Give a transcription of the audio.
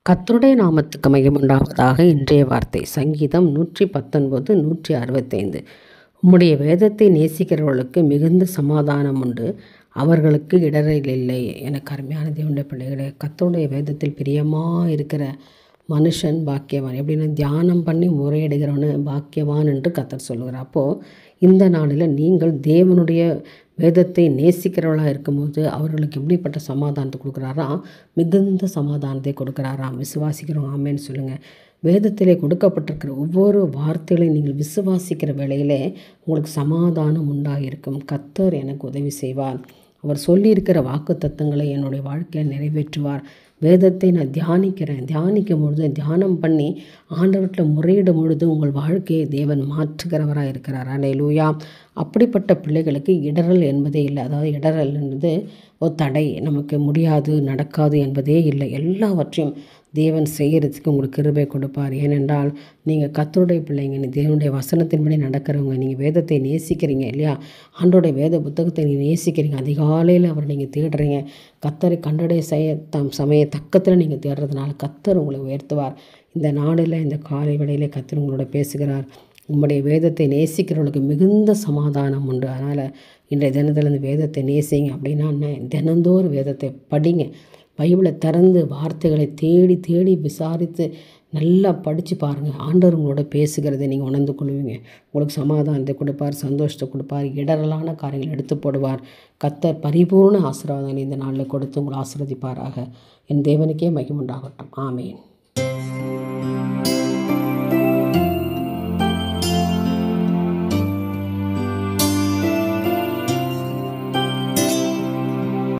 கர்த்தருடைய நாமத்துக்கு மகிமையுண்டாவதாக. இன்றைய வார்த்தை சங்கீதம் 119 165. உம்முடைய வேதத்தை நேசிக்கிறவர்களுக்கு மிகுந்த சமாதானம் உண்டு, அவர்களுக்கு இடரல் இல்லை. எனக்கு அருமையான தேவனுடைய பிள்ளைகளே, கர்த்தருடைய வேதத்தில் பிரியமாக இருக்கிற மனுஷன் பாக்கியவான். எப்படின்னா, தியானம் பண்ணி முறையிடுகிறவனு பாக்கியவான் என்று கர்த்தர் சொல்லுகிறார். அப்போது இந்த நாளில் நீங்கள் தேவனுடைய வேதத்தை நேசிக்கிறவர்களாக இருக்கும்போது அவர்களுக்கு எப்படிப்பட்ட சமாதானத்தை கொடுக்குறாராம்? மிகுந்த சமாதானத்தை கொடுக்குறாராம். விசுவாசிக்கிறவங்க ஆமேன்னு சொல்லுங்கள். வேதத்திலே கொடுக்கப்பட்டிருக்கிற ஒவ்வொரு வார்த்தைகளையும் நீங்கள் விசுவாசிக்கிற வேளையிலே உங்களுக்கு சமாதானம் உண்டாகிருக்கும். கர்த்தர் எனக்கு உதவி செய்வார். அவர் சொல்லியிருக்கிற வாக்கு தத்தங்களை என்னுடைய வாழ்க்கையில் நிறைவேற்றுவார். வேதத்தை நான் தியானிக்கும் பொழுது, தியானம் பண்ணி ஆண்டவர்கிட்ட முறையிடும் பொழுது உங்கள் வாழ்க்கையை தேவன் மாற்றுகிறவராக இருக்கிறார். அல்லேலூயா. அப்படிப்பட்ட பிள்ளைகளுக்கு இடரல் என்பதே இல்லை. அதாவது இடரல் என்பது ஒரு தடை, நமக்கு முடியாது நடக்காது என்பதே இல்லை. எல்லாவற்றையும் தேவன் செய்கிறதுக்கு உங்களுக்கு கிருபை கொடுப்பார். ஏனென்றால் நீங்கள் கர்த்தருடைய பிள்ளைங்க, தேவனுடைய வசனத்தின்படி நடக்கிறவங்க, நீங்கள் வேதத்தை நேசிக்கிறீங்க இல்லையா? ஆண்டோடைய வேத புத்தகத்தை நீங்கள் நேசிக்கிறீங்க. அதிகாலையில் அவர் நீங்கள் தேடுறீங்க. கர்த்தரை கண்டடைய சமய தக்கத்தில் நீங்கள் தேடுறதுனால கர்த்தர் உங்களை உயர்த்துவார். இந்த நாளில் இந்த காலை வேளையிலே கர்த்தர் உங்களோட பேசுகிறார். உங்களுடைய வேதத்தை நேசிக்கிறவர்களுக்கு மிகுந்த சமாதானம் உண்டு. அதனால் இன்றைய தினத்தில் இந்த வேதத்தை நேசிங்க. அப்படின்னா என்ன? தினந்தோறும் வேதத்தை படிங்க. பைபிளை திறந்து வார்த்தைகளை தேடி தேடி விசாரித்து நல்லா படித்து பாருங்கள். ஆண்டவர் உங்களோட பேசுகிறதை நீங்கள் உணர்ந்து கொள்வீங்க. உங்களுக்கு சமாதானத்தை கொடுப்பார், சந்தோஷத்தை கொடுப்பார், இடரலான காரியங்களை எடுத்து போடுவார். கர்த்தர் பரிபூர்ண ஆசீர்வாதங்களை இந்த நாளில் கொடுத்து உங்களை ஆசீர்வதிப்பாராக. என் தேவனுக்கே மகிமை உண்டாகட்டும். ஆமேன்.